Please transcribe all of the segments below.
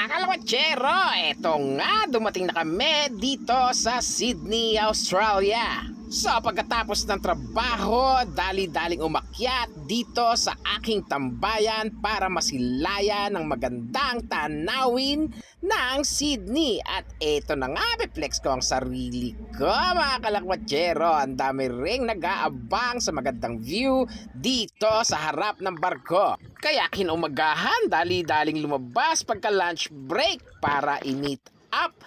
Mga kalawachero, eto nga, dumating na kami dito sa Sydney, Australia. So pagkatapos ng trabaho, dali-daling umakyat dito sa aking tambayan para masilayan ng magandang tanawin ng Sydney. At eto na nga, beflex ko ang sarili ko mga kalawachero. Ang dami ring nag-aabang sa magandang view dito sa harap ng barko. Kaya kinumagahan, dali-daling lumabas pagka lunch break para i-meet up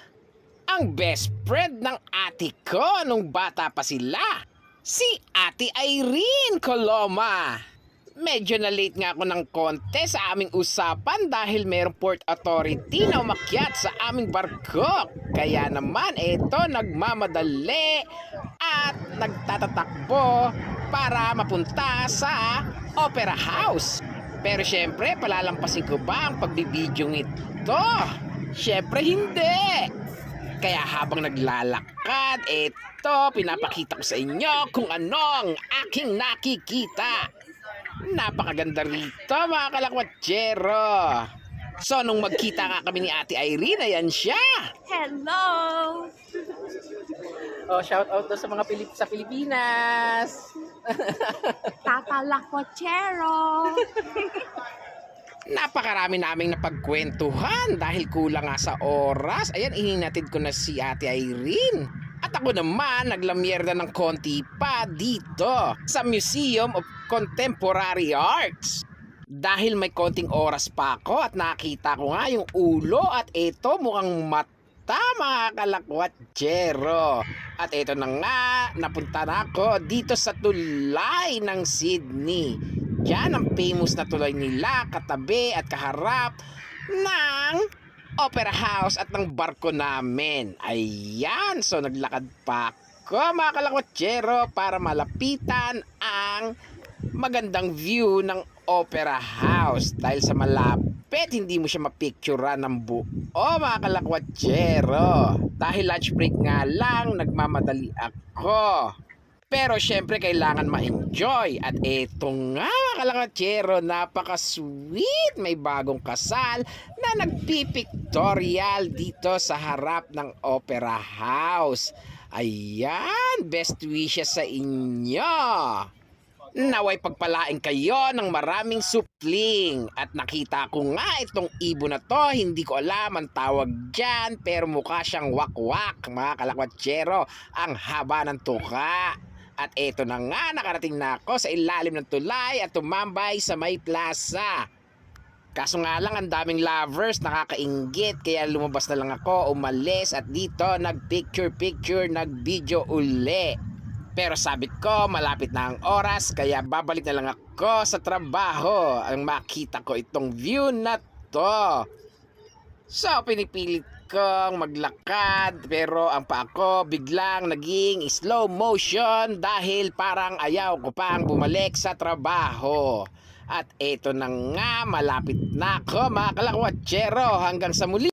ang best friend ng ate ko nung bata pa sila, si Ate Irene Coloma. Medyo na late nga ako ng konti sa aming usapan dahil mayroong port authority na umakyat sa aming barko. Kaya naman eto nagmamadali at nagtatatakbo para mapunta sa Opera House. Pero syempre palalampasin ko ba ang pagbibidyo ito? Syempre hindi. Kaya habang naglalakad, eto, pinapakita ko sa inyo kung ano ang aking nakikita. Napakaganda rito mga kalakwatsero. So nung magkita nga kami ni Ate Irene, ayan siya. Hello! Oh, shout out sa mga sa Pilipinas. Tata Lakwatsero! Napakarami naming napagkwentuhan dahil kulang nga sa oras. Ayan, ininatid ko na si Ate Irene. At ako naman, naglamyerda ng konti pa dito sa Museum of Contemporary Arts. Dahil may konting oras pa ako at nakita ko nga yung ulo at ito mukhang mata mga kalakwatsero. At ito na nga, napunta na ako dito sa tulay ng Sydney. Yan ang famous na tulay nila, katabi at kaharap ng Opera House at ng barko namin. Ayan, so naglakad pa ako mga kalakwatsero para malapitan ang magandang view ng Opera House. Dahil sa malapit, hindi mo siya mapicturean ng buo mga kalakwatsero. Dahil lunch break nga lang, nagmamadali ako. Pero syempre kailangan ma-enjoy. At eto nga mga kalakwatsero, napaka-sweet. May bagong kasal na nagpipictorial dito sa harap ng Opera House. Ayan, best wishes sa inyo. Naway pagpalain kayo ng maraming supling. At nakita ko nga itong ibon na to, hindi ko alam ang tawag dyan, pero mukha siyang wakwak mga kalakwatsero. Ang haba ng tuka. At eto na nga, nakarating na ako sa ilalim ng tulay at tumambay sa may plaza. Kaso nga lang, ang daming lovers, nakakainggit, kaya lumabas na lang ako, umalis at dito nagpicture-picture, nagvideo uli. Pero sabi ko, malapit na ang oras, kaya babalik na lang ako sa trabaho. Ang makita ko itong view na to. So, pinipilit kong maglakad pero ang paa ko biglang naging slow motion dahil parang ayaw ko pang bumalik sa trabaho. At eto na nga, malapit na ako mga kalakwatsero. Hanggang sa muli.